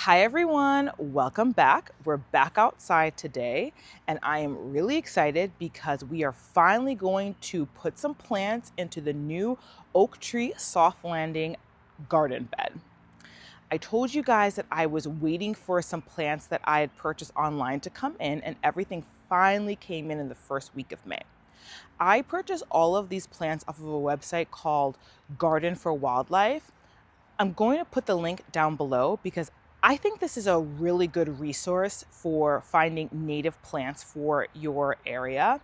Hi everyone, welcome back. We're back outside today and I am really excited because we are finally going to put some plants into the new oak tree soft landing garden bed. I told you guys that I was waiting for some plants that I had purchased online to come in and everything finally came in the first week of May. I purchased all of these plants off of a website called Garden for Wildlife. I'm going to put the link down below because I think this is a really good resource for finding native plants for your area.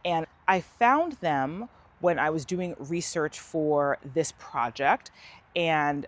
And I found them when I was doing research for this project. And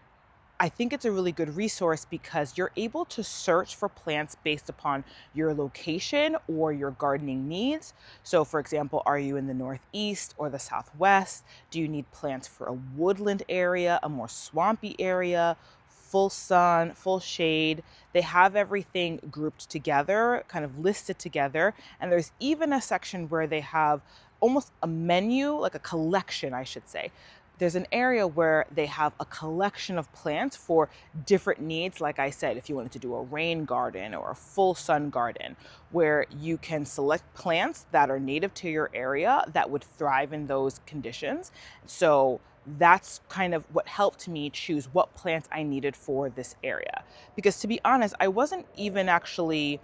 I think it's a really good resource because you're able to search for plants based upon your location or your gardening needs. So, for example, are you in the Northeast or the Southwest? Do you need plants for a woodland area, a more swampy area, full sun, full shade? They have everything grouped together, kind of listed together. And there's even a section where they have almost a menu, like a collection, I should say. There's an area where they have a collection of plants for different needs. Like I said, if you wanted to do a rain garden or a full sun garden, where you can select plants that are native to your area that would thrive in those conditions. So that's kind of what helped me choose what plants I needed for this area. Because to be honest, I wasn't even actually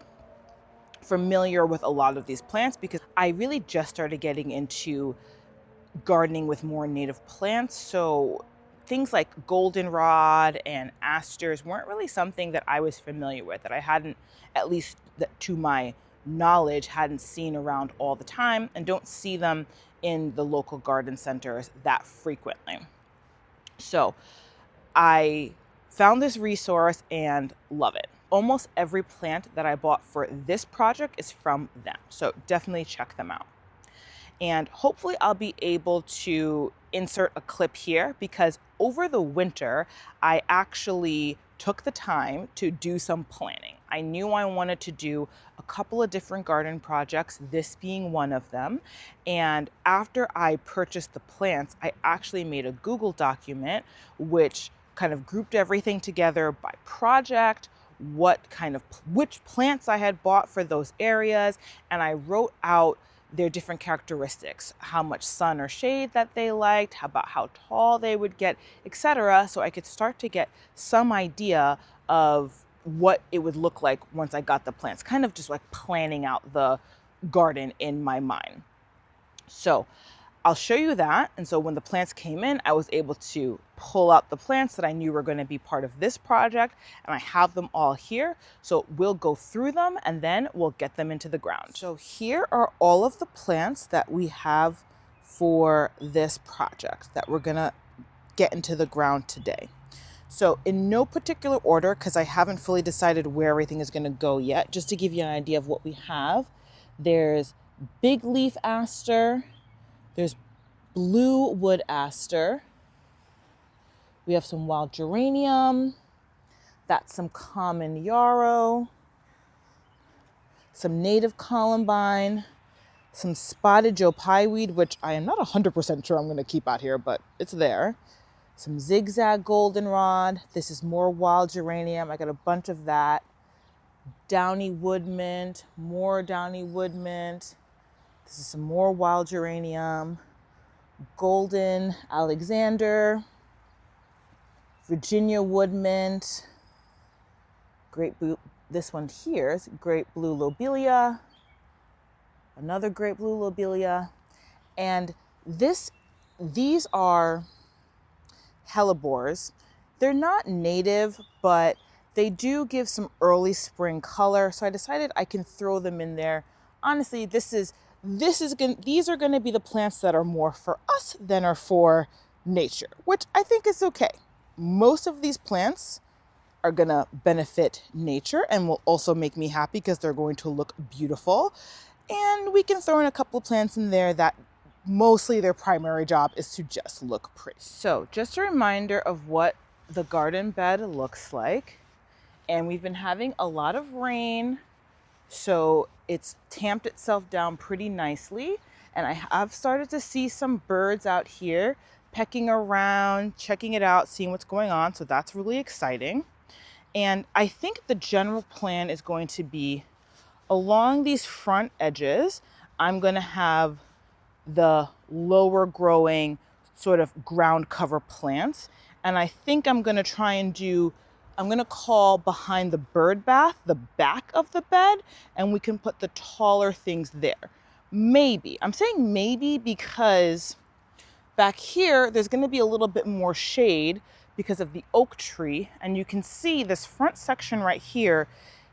familiar with a lot of these plants because I really just started getting into gardening with more native plants. So things like goldenrod and asters weren't really something that I was familiar with, that I hadn't, at least to my knowledge, hadn't seen around all the time and don't see them in the local garden centers that frequently. So I found this resource and love it. Almost every plant that I bought for this project is from them. So definitely check them out. And hopefully I'll be able to insert a clip here because over the winter, I actually took the time to do some planning. I knew I wanted to do a couple of different garden projects, this being one of them. And after I purchased the plants, I actually made a Google document which kind of grouped everything together by project, which plants I had bought for those areas, and I wrote out their different characteristics, how much sun or shade that they liked, about how tall they would get, etc. So I could start to get some idea of what it would look like once I got the plants, kind of just like planning out the garden in my mind. So I'll show you that. And so when the plants came in, I was able to pull out the plants that I knew were going to be part of this project. And I have them all here. So we'll go through them and then we'll get them into the ground. So here are all of the plants that we have for this project that we're going to get into the ground today. So in no particular order, because I haven't fully decided where everything is going to go yet, just to give you an idea of what we have, there's big leaf aster. There's blue wood aster. We have some wild geranium. That's some common yarrow. Some native columbine. Some spotted Joe Pye weed, which I am not 100% sure I'm going to keep out here, but it's there. Some zigzag goldenrod. This is more wild geranium. I got a bunch of that. Downy wood mint. More downy wood mint. This is some more wild geranium. Golden Alexander, Virginia wood mint, great blue, this one here is great blue lobelia, another great blue lobelia, and these are hellebores. They're not native, but they do give some early spring color, so I decided I can throw them in there. Honestly, these are going to be the plants that are more for us than are for nature, which I think is okay. Most of these plants are going to benefit nature and will also make me happy because they're going to look beautiful. And we can throw in a couple of plants in there that mostly their primary job is to just look pretty. So just a reminder of what the garden bed looks like. And we've been having a lot of rain, so it's tamped itself down pretty nicely. And I have started to see some birds out here pecking around, checking it out, seeing what's going on. So that's really exciting. And I think the general plan is going to be along these front edges, I'm going to have the lower growing sort of ground cover plants. And I think I'm going to try and I'm going to call behind the bird bath, the back of the bed, and we can put the taller things there. Maybe. I'm saying maybe because back here, there's going to be a little bit more shade because of the oak tree. And you can see this front section right here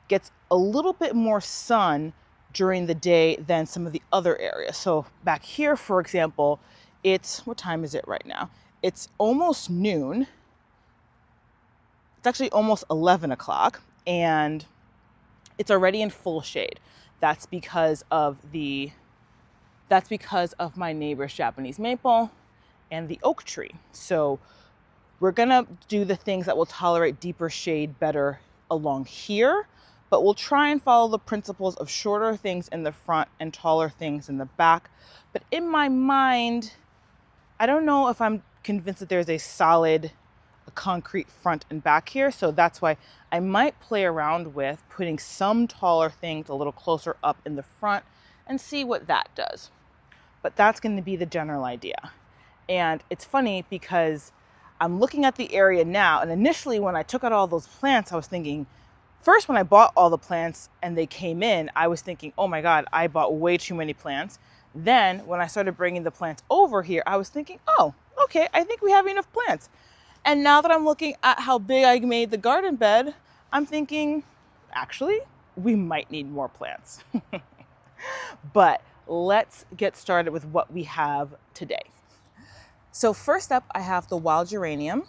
gets a little bit more sun during the day than some of the other areas. So back here, for example, what time is it right now? It's almost noon. It's actually almost 11 o'clock and it's already in full shade. That's because of my neighbor's Japanese maple and the oak tree. So we're gonna do the things that will tolerate deeper shade better along here, but we'll try and follow the principles of shorter things in the front and taller things in the back. But in my mind, I don't know if I'm convinced that there's a solid, concrete front and back here. So that's why I might play around with putting some taller things a little closer up in the front and see what that does. But that's going to be the general idea. And it's funny because I'm looking at the area now, and initially when I took out all those plants, I was thinking, first when I bought all the plants and they came in, I was thinking, oh my God, I bought way too many plants. Then when I started bringing the plants over here, I was thinking, oh, okay, I think we have enough plants. And now that I'm looking at how big I made the garden bed, I'm thinking, actually, we might need more plants. But let's get started with what we have today. So first up, I have the wild geranium.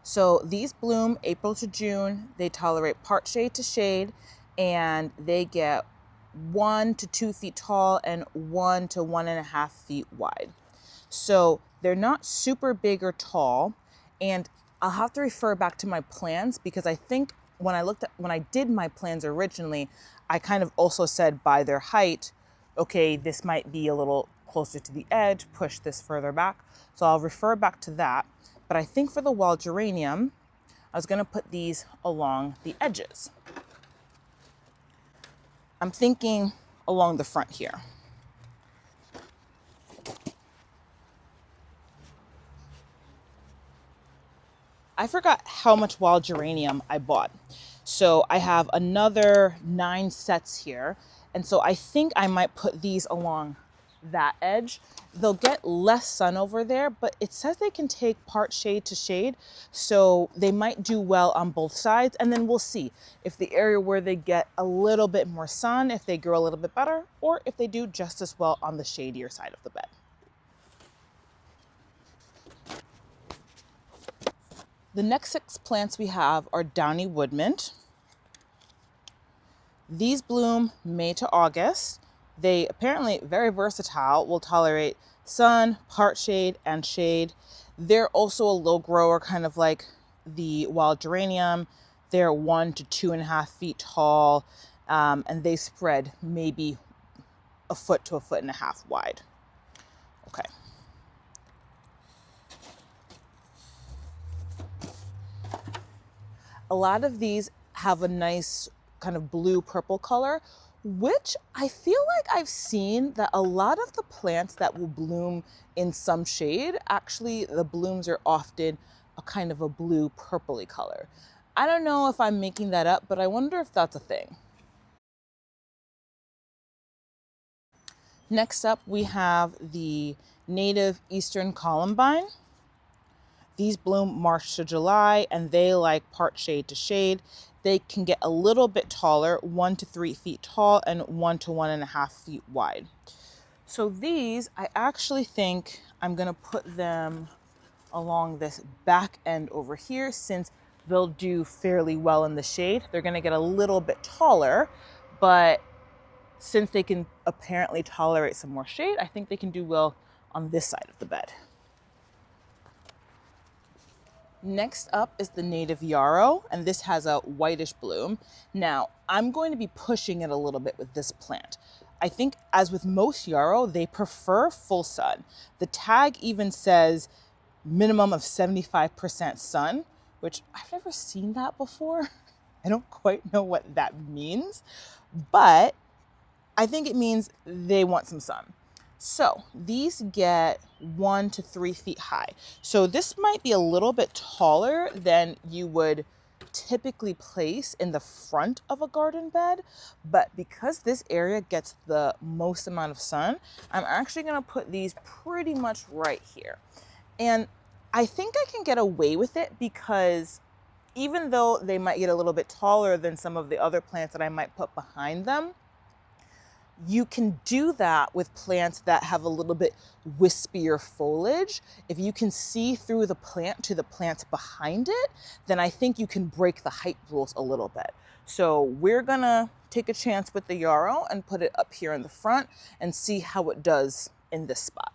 So these bloom April to June. They tolerate part shade to shade, and they get 1 to 2 feet tall and 1 to 1.5 feet wide. So they're not super big or tall. And I'll have to refer back to my plans because I think when I did my plans originally, I kind of also said by their height, okay, this might be a little closer to the edge, push this further back. So I'll refer back to that. But I think for the wild geranium, I was going to put these along the edges. I'm thinking along the front here. I forgot how much wild geranium I bought. So I have another 9 sets here. And so I think I might put these along that edge. They'll get less sun over there, but it says they can take part shade to shade. So they might do well on both sides. And then we'll see if the area where they get a little bit more sun, if they grow a little bit better, or if they do just as well on the shadier side of the bed. The next 6 plants we have are downy wood mint. These bloom May to August. They apparently very versatile, will tolerate sun, part shade, and shade. They're also a low grower, kind of like the wild geranium. They're 1 to 2.5 feet tall, and they spread maybe 1 foot to 1.5 feet wide. Okay. A lot of these have a nice kind of blue purple color, which I feel like I've seen that a lot of the plants that will bloom in some shade, actually the blooms are often a kind of a blue purpley color. I don't know if I'm making that up, but I wonder if that's a thing. Next up, we have the native Eastern Columbine. These bloom March to July, and they like part shade to shade. They can get a little bit taller, 1 to 3 feet tall and 1 to 1.5 feet wide. So these, I actually think I'm gonna put them along this back end over here since they'll do fairly well in the shade. They're gonna get a little bit taller, but since they can apparently tolerate some more shade, I think they can do well on this side of the bed. Next up is the native yarrow, and this has a whitish bloom. Now, I'm going to be pushing it a little bit with this plant. I think as with most yarrow, they prefer full sun. The tag even says minimum of 75% sun, which I've never seen that before. I don't quite know what that means, but I think it means they want some sun. So these get 1 to 3 feet high. So this might be a little bit taller than you would typically place in the front of a garden bed, but because this area gets the most amount of sun, I'm actually gonna put these pretty much right here. And I think I can get away with it because even though they might get a little bit taller than some of the other plants that I might put behind them, you can do that with plants that have a little bit wispier foliage. If you can see through the plant to the plants behind it, then I think you can break the height rules a little bit. So we're gonna take a chance with the yarrow and put it up here in the front and see how it does in this spot.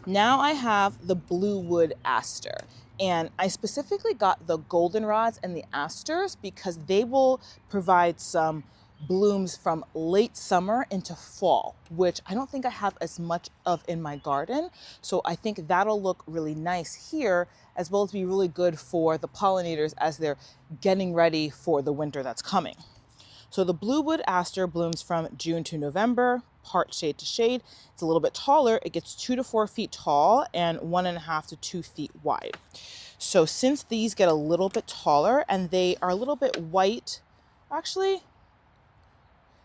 Now I have the bluewood aster, and I specifically got the goldenrods and the asters because they will provide some blooms from late summer into fall, which I don't think I have as much of in my garden. So I think that'll look really nice here, as well as be really good for the pollinators as they're getting ready for the winter that's coming. So the bluewood aster blooms from June to November, part shade to shade. It's a little bit taller. It gets 2 to 4 feet tall and 1.5 to 2 feet wide. So since these get a little bit taller and they are a little bit white, actually,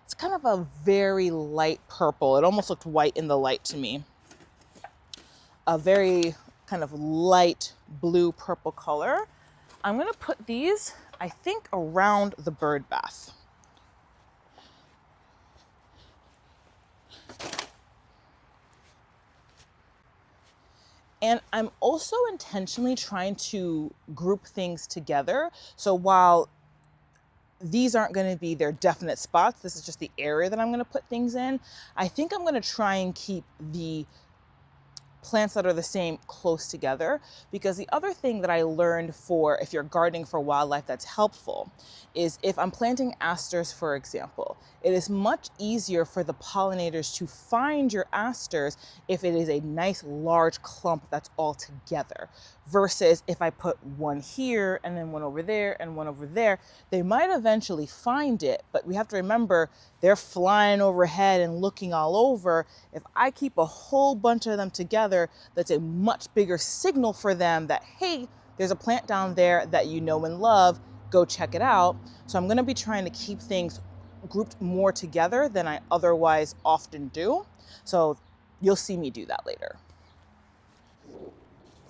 it's kind of a very light purple. It almost looked white in the light to me. A very kind of light blue purple color. I'm gonna put these, I think, around the bird bath. And I'm also intentionally trying to group things together. So while these aren't going to be their definite spots, this is just the area that I'm going to put things in, I think I'm going to try and keep the plants that are the same close together, because the other thing that I learned for if you're gardening for wildlife that's helpful is if I'm planting asters, for example, it is much easier for the pollinators to find your asters if it is a nice large clump that's all together, versus if I put one here and then one over there and one over there. They might eventually find it, but we have to remember they're flying overhead and looking all over. If I keep a whole bunch of them together, that's a much bigger signal for them that, hey, there's a plant down there that you know and love, go check it out. So I'm gonna be trying to keep things grouped more together than I otherwise often do. So you'll see me do that later.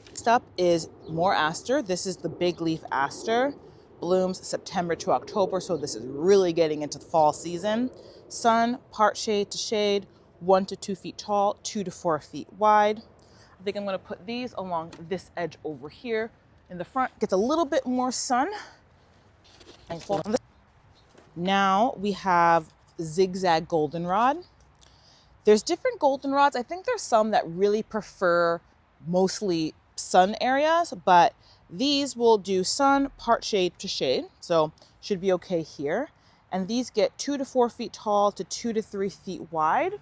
Next up is more aster. This is the big leaf aster. Blooms September to October, so this is really getting into the fall season. Sun, part shade to shade, 1 to 2 feet tall, 2 to 4 feet wide. I think I'm gonna put these along this edge over here in the front. Gets a little bit more sun. Now we have zigzag goldenrod. There's different goldenrods. I think there's some that really prefer mostly sun areas, but these will do sun, part shade to shade, so should be okay here. And these get 2 to 4 feet tall to 2 to 3 feet wide.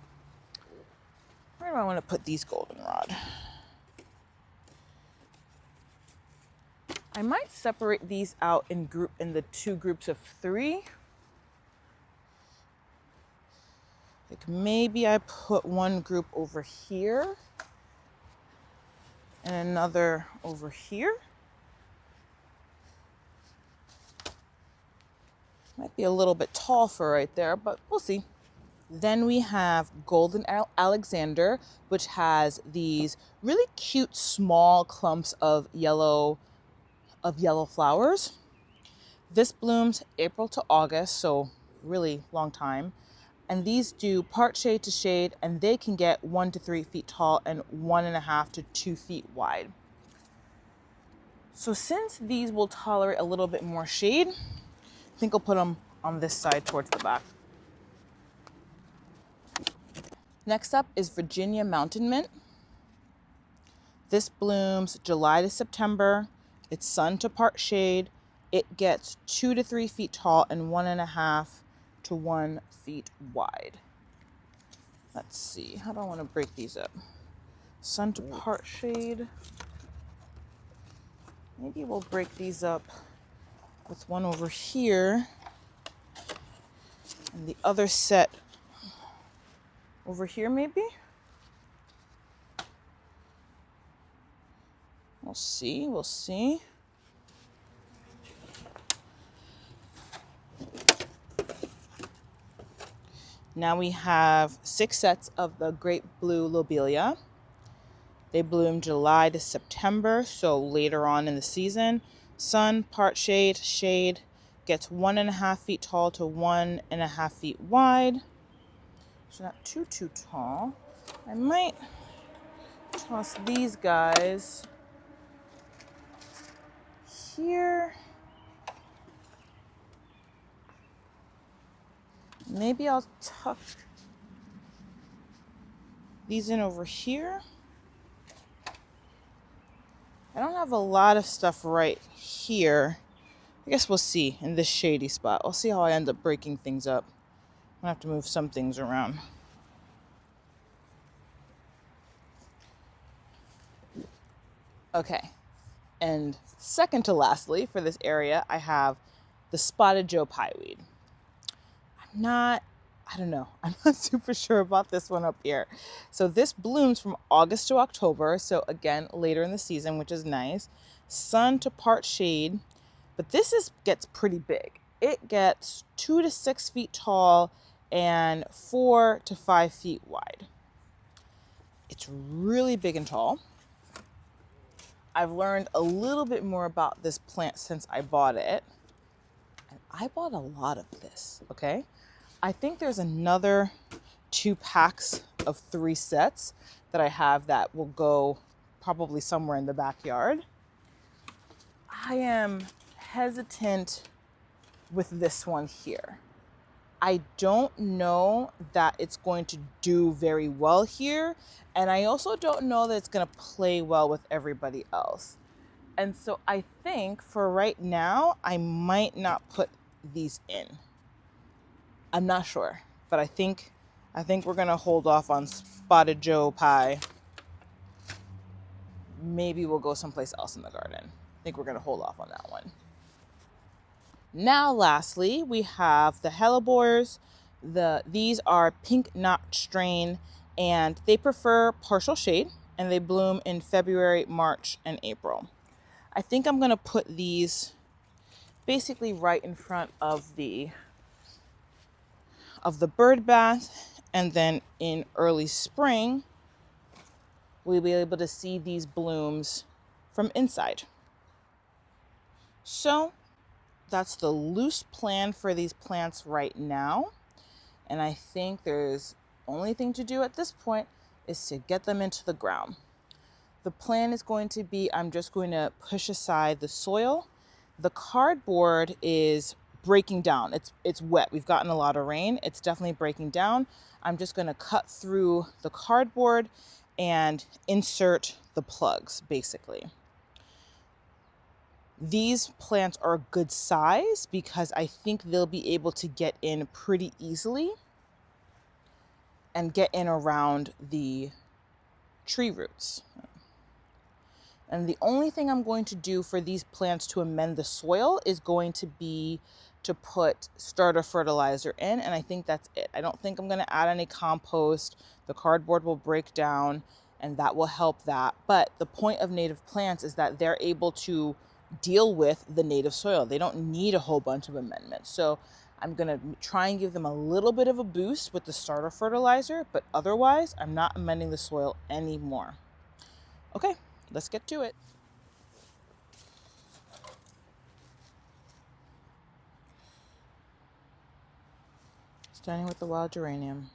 Where do I want to put these goldenrod? I might separate these out in the 2 groups of 3. Like maybe I put one group over here and another over here. Might be a little bit tall for right there, but we'll see. Then we have Golden Alexander, which has these really cute small clumps of yellow flowers. This blooms April to August, so really long time. And these do part shade to shade, and they can get 1 to 3 feet tall and 1.5 to 2 feet wide. So since these will tolerate a little bit more shade, I think I'll put them on this side towards the back. Next up is Virginia Mountain Mint. This blooms July to September. It's sun to part shade. It gets 2 to 3 feet tall and 1.5 to 1 feet wide. Let's see, how do I want to break these up? Sun to part shade. Maybe we'll break these up with one over here and the other set over here maybe. We'll see, we'll see. Now we have 6 sets of the Great Blue Lobelia. They bloom July to September, so later on in the season. Sun, part shade, shade, gets 1.5 feet tall to 1.5 feet wide. So not too tall. I might toss these guys here. Maybe I'll tuck these in over here. I don't have a lot of stuff right here. I guess we'll see in this shady spot. We'll see how I end up breaking things up. I'm gonna have to move some things around. Okay, and second to lastly for this area, I have the Spotted Joe Pieweed. I'm not super sure about this one up here. So this blooms from August to October. So again, later in the season, which is nice. Sun to part shade, but this gets pretty big. It gets 2 to 6 feet tall and 4 to 5 feet wide. It's really big and tall. I've learned a little bit more about this plant since I bought it. And I bought a lot of this, okay? I think there's another 2 packs of 3 sets that I have that will go probably somewhere in the backyard. I am hesitant with this one here. I don't know that it's going to do very well here. And I also don't know that it's going to play well with everybody else. And so I think for right now, I might not put these in. I'm not sure, but I think we're gonna hold off on Spotted Joe Pie. Maybe we'll go someplace else in the garden. I think we're gonna hold off on that one. Now, lastly, we have the hellebores. These are pink knot strain, and they prefer partial shade, and they bloom in February, March, and April. I think I'm gonna put these basically right in front of the bird bath, and then in early spring we'll be able to see these blooms from inside. So that's the loose plan for these plants right now, and I think there's only thing to do at this point is to get them into the ground. The plan is going to be, I'm just going to push aside the soil. The cardboard is breaking down. It's wet. We've gotten a lot of rain. It's definitely breaking down. I'm just going to cut through the cardboard and insert the plugs, basically. These plants are a good size because I think they'll be able to get in pretty easily and get in around the tree roots. And the only thing I'm going to do for these plants to amend the soil is going to be to put starter fertilizer in, and I think that's it. I don't think I'm going to add any compost. The cardboard will break down, and that will help that. But the point of native plants is that they're able to deal with the native soil. They don't need a whole bunch of amendments. So I'm going to try and give them a little bit of a boost with the starter fertilizer, but otherwise I'm not amending the soil anymore. Okay, let's get to it. Starting with the wild geranium.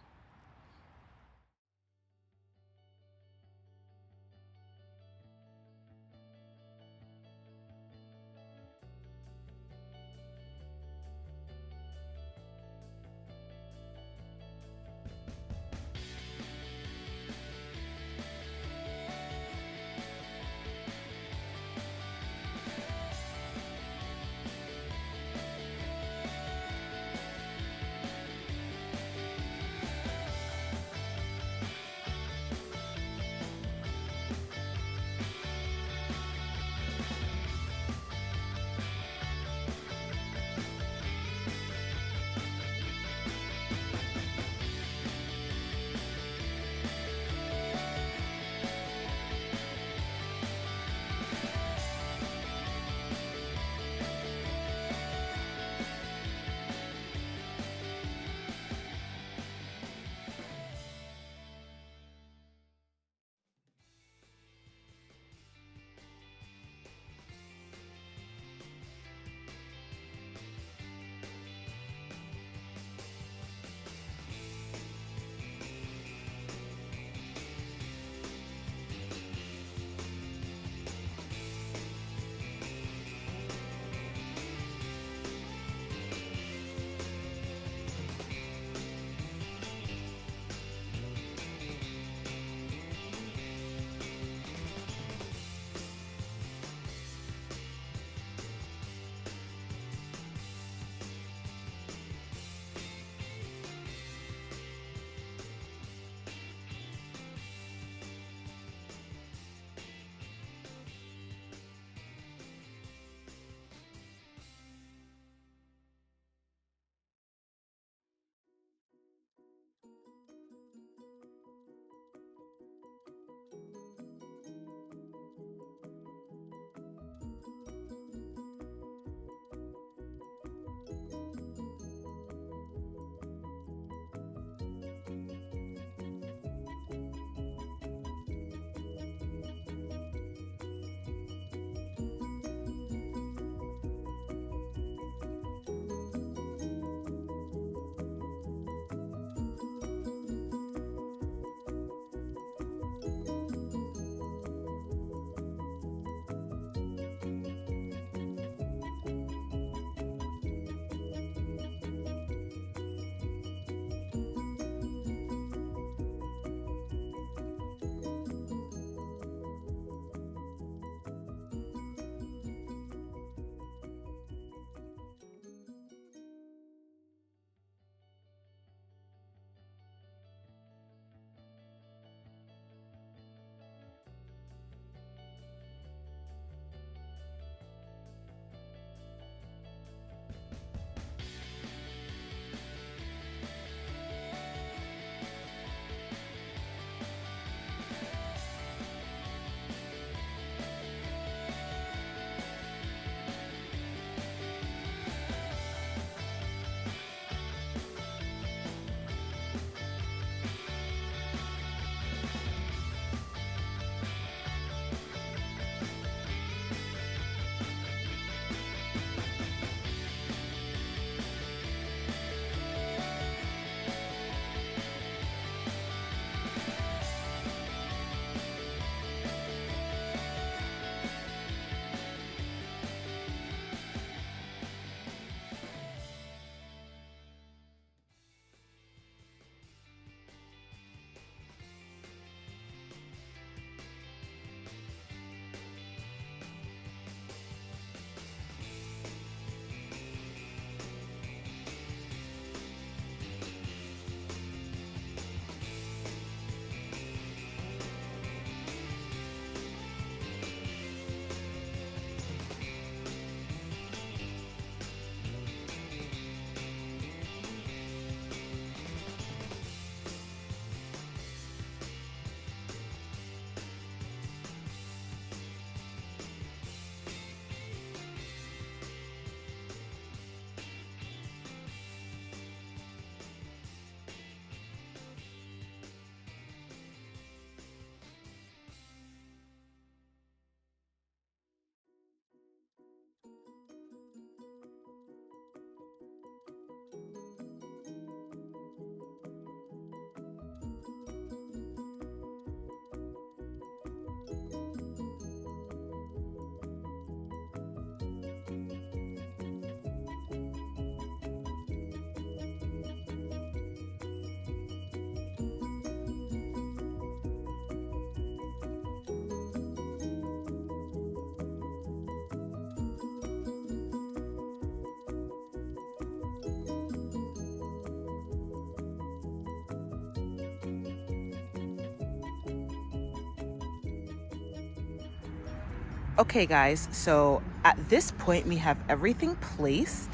Okay guys, so at this point we have everything placed.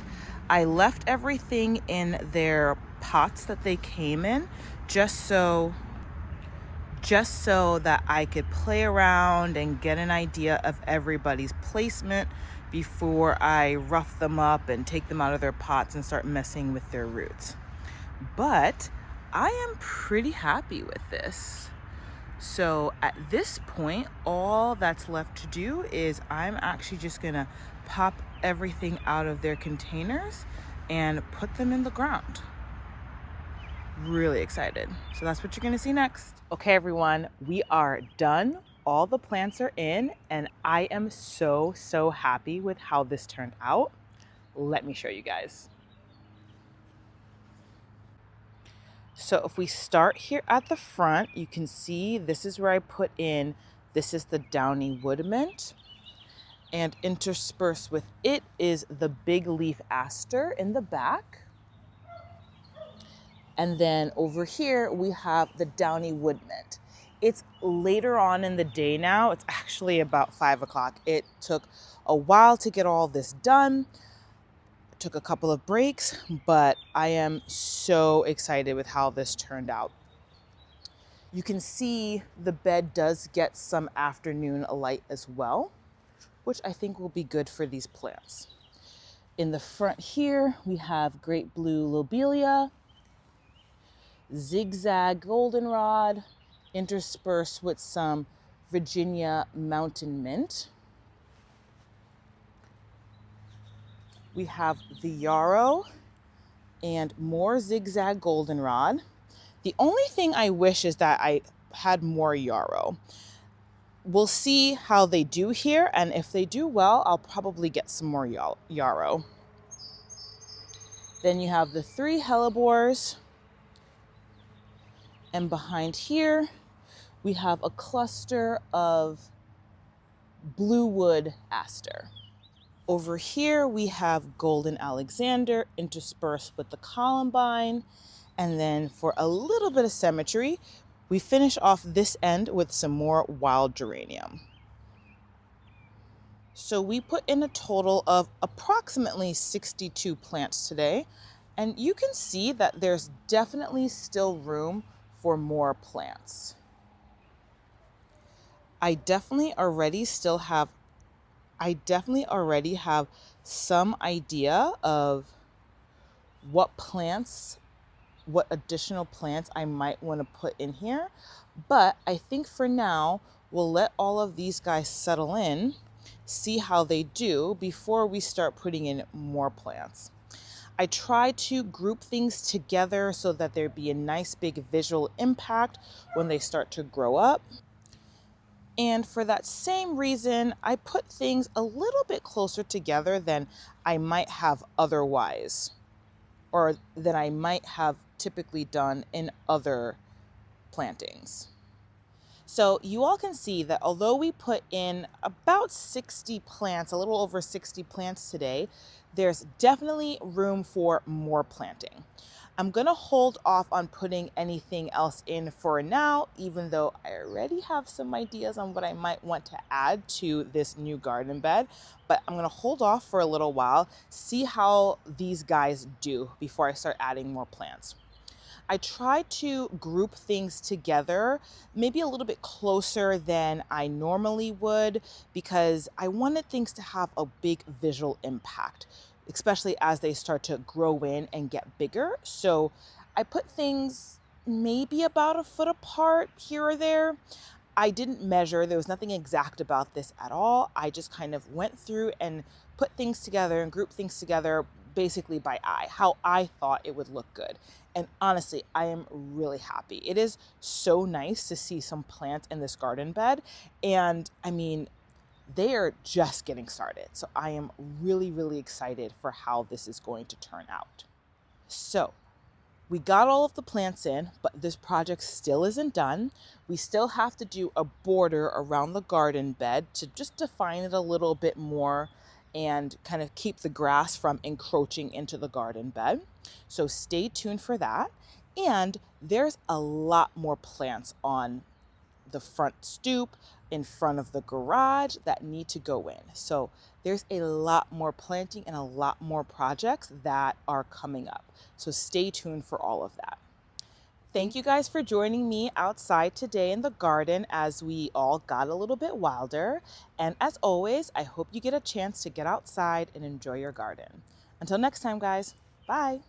I left everything in their pots that they came in just so that I could play around and get an idea of everybody's placement before I rough them up and take them out of their pots and start messing with their roots. But I am pretty happy with this. So at this point, all that's left to do is I'm actually just gonna pop everything out of their containers and put them in the ground. Really excited. So that's what you're gonna see next. Okay, everyone, we are done. All the plants are in, and I am so happy with how this turned out. Let me show you guys. So if we start here at the front, you can see this is where I put in, this is the downy wood mint, and interspersed with it is the big leaf aster in the back. And then over here, we have the downy wood mint. It's later on in the day now. It's actually about 5 o'clock. It took a while to get all this done. It took a couple of breaks, but I am so excited with how this turned out. You can see the bed does get some afternoon light as well, which I think will be good for these plants. In the front here, we have great blue lobelia, zigzag goldenrod, interspersed with some Virginia mountain mint. We have the yarrow and more zigzag goldenrod. The only thing I wish is that I had more yarrow. We'll see how they do here, and if they do well, I'll probably get some more yarrow. Then you have the 3 hellebores. And behind here, we have a cluster of bluewood aster. Over here, we have golden Alexander interspersed with the columbine. And then for a little bit of symmetry, we finish off this end with some more wild geranium. So we put in a total of approximately 62 plants today. And you can see that there's definitely still room for more plants. I definitely already have some idea of what additional plants I might want to put in here. But I think for now, we'll let all of these guys settle in, see how they do before we start putting in more plants. I try to group things together so that there'd be a nice big visual impact when they start to grow up. And for that same reason, I put things a little bit closer together than I might have otherwise, or than I might have typically done in other plantings. So you all can see that although we put in about 60 plants, a little over 60 plants today, there's definitely room for more planting. I'm gonna hold off on putting anything else in for now, even though I already have some ideas on what I might want to add to this new garden bed, but I'm gonna hold off for a little while, see how these guys do before I start adding more plants. I try to group things together, maybe a little bit closer than I normally would, because I wanted things to have a big visual impact, especially as they start to grow in and get bigger. So I put things maybe about a foot apart here or there. I didn't measure, there was nothing exact about this at all. I just kind of went through and put things together and grouped things together basically by eye, how I thought it would look good. And honestly, I am really happy. It is so nice to see some plants in this garden bed. And I mean, they are just getting started. So I am really excited for how this is going to turn out. So we got all of the plants in, but this project still isn't done. We still have to do a border around the garden bed to just define it a little bit more and kind of keep the grass from encroaching into the garden bed. So stay tuned for that. And there's a lot more plants on the front stoop. in front of the garage that need to go in. So there's a lot more planting and a lot more projects that are coming up. So stay tuned for all of that. Thank you guys for joining me outside today in the garden as we all got a little bit wilder. And as always, I hope you get a chance to get outside and enjoy your garden. Until next time, guys, bye.